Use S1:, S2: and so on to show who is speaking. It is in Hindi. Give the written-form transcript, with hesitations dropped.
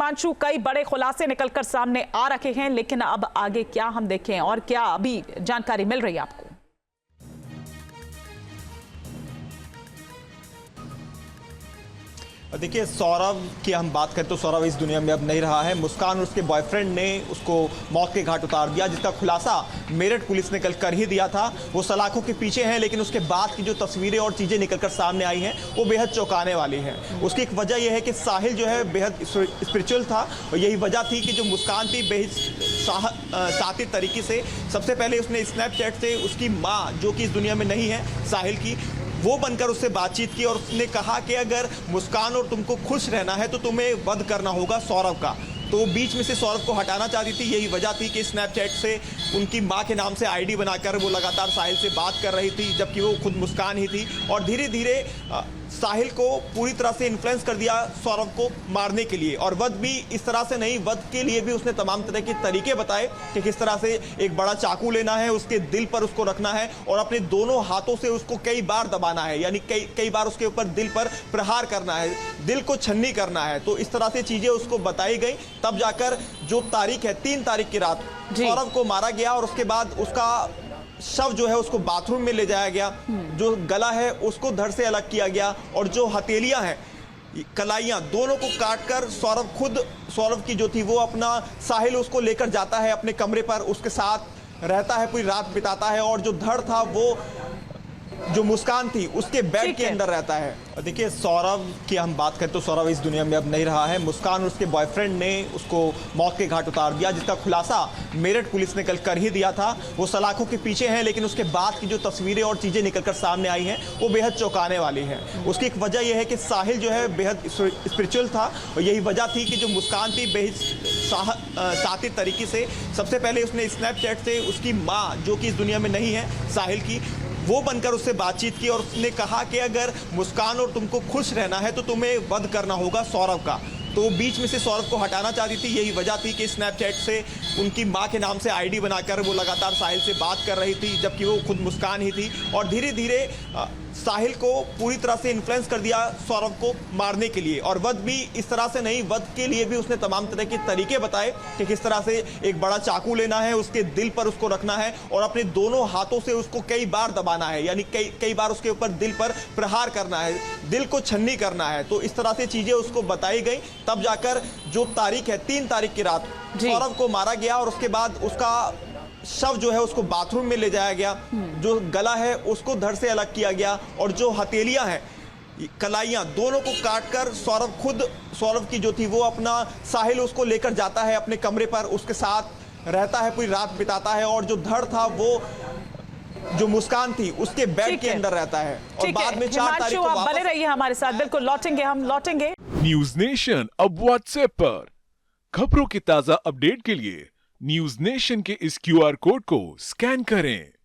S1: हिमांशु, कई बड़े खुलासे निकलकर सामने आ रखे हैं, लेकिन अब आगे क्या हम देखें और क्या अभी जानकारी मिल रही है आपको?
S2: देखिए, सौरभ की हम बात करें तो सौरभ इस दुनिया में अब नहीं रहा है। मुस्कान और उसके बॉयफ्रेंड ने उसको मौत के घाट उतार दिया, जिसका खुलासा मेरठ पुलिस ने कल कर ही दिया था। वो सलाखों के पीछे हैं, लेकिन उसके बाद की जो तस्वीरें और चीज़ें निकलकर सामने आई हैं वो बेहद चौंकाने वाली हैं। उसकी एक वजह यह है कि साहिल जो है बेहद स्पिरिचुअल था, और यही वजह थी कि जो मुस्कान थी बेहद शातिर तरीके से सबसे पहले उसने स्नैपचैट से उसकी माँ, जो कि इस दुनिया में नहीं है साहिल की, वो बनकर उससे बातचीत की और उसने कहा कि अगर मुस्कान और तुमको खुश रहना है तो तुम्हें वध करना होगा सौरभ का। तो बीच में से सौरभ को हटाना चाहती थी। यही वजह थी कि स्नैपचैट से उनकी मां के नाम से आईडी बनाकर वो लगातार साहिल से बात कर रही थी, जबकि वो खुद मुस्कान ही थी। और धीरे धीरे साहिल को पूरी तरह से इन्फ्लुएंस कर दिया सौरभ को मारने के लिए। और वध भी इस तरह से नहीं, वध के लिए भी उसने तमाम तरह के तरीके बताए कि किस तरह से एक बड़ा चाकू लेना है, उसके दिल पर उसको रखना है और अपने दोनों हाथों से उसको कई बार दबाना है, यानी कई बार उसके ऊपर दिल पर प्रहार करना है, दिल को छन्नी करना है। तो इस तरह से चीजें उसको बताई गई। तब जाकर जो तारीख है 3 तारीख की रात सौरभ को मारा गया और उसके बाद उसका शव जो है उसको बाथरूम में ले जाया गया। जो गला है उसको धड़ से अलग किया गया और जो हथेलियां हैं, कलाइयां, दोनों को काटकर सौरभ की जो थी वो अपना साहिल उसको लेकर जाता है अपने कमरे पर, उसके साथ रहता है, पूरी रात बिताता है। और जो धड़ था वो जो मुस्कान थी उसके बेड के अंदर रहता है। और देखिए, सौरभ की हम बात करें तो सौरभ इस दुनिया में अब नहीं रहा है। मुस्कान और उसके बॉयफ्रेंड ने उसको मौत के घाट उतार दिया, जिसका खुलासा मेरठ पुलिस ने कल कर ही दिया था। वो सलाखों के पीछे हैं, लेकिन उसके बाद की जो तस्वीरें और चीजें निकलकर सामने आई हैं वो बेहद चौंकाने वाली हैं। उसकी एक वजह यह है कि साहिल जो है बेहद स्पिरिचुअल था, और यही वजह थी कि जो मुस्कान थी बेहद शातिर तरीके से सबसे पहले उसने स्नैपचैट से उसकी माँ, जो कि इस दुनिया में नहीं है साहिल की, वो बनकर उससे बातचीत की और उसने कहा कि अगर मुस्कान और तुमको खुश रहना है तो तुम्हें वध करना होगा सौरभ का। तो बीच में से सौरभ को हटाना चाहती थी। यही वजह थी कि स्नैपचैट से उनकी मां के नाम से आईडी बनाकर वो लगातार साहिल से बात कर रही थी, जबकि वो खुद मुस्कान ही थी। और धीरे धीरे साहिल को पूरी तरह से इन्फ्लुएंस कर दिया सौरभ को मारने के लिए। और वध भी इस तरह से नहीं, वध के लिए भी उसने तमाम तरह के तरीके बताए कि किस तरह से एक बड़ा चाकू लेना है, उसके दिल पर उसको रखना है और अपने दोनों हाथों से उसको कई बार दबाना है, यानी कई बार उसके ऊपर दिल पर प्रहार करना है, दिल को छन्नी करना है। तो इस तरह से चीजें उसको बताई गई। तब जाकर जो तारीख है 3 तारीख की रात सौरभ को मारा गया और उसके बाद उसका शव जो है उसको बाथरूम में ले जाया गया। जो गला है उसको धड़ से अलग किया गया और जो हथेलियां हैं, कलाइयां, दोनों को काटकर सौरभ की जो थी वो अपना साहिल उसको लेकर जाता है अपने कमरे पर, उसके साथ रहता है, पूरी रात बिताता है। और जो धड़ था वो जो मुस्कान थी उसके बेड के अंदर रहता है। और बाद में 4 तारीख को
S1: बने रहिए हमारे साथ, बिल्कुल लौटेंगे।
S3: न्यूज नेशन अब व्हाट्सएप पर खबरों की ताजा अपडेट के लिए न्यूज नेशन के इस QR कोड को स्कैन करें।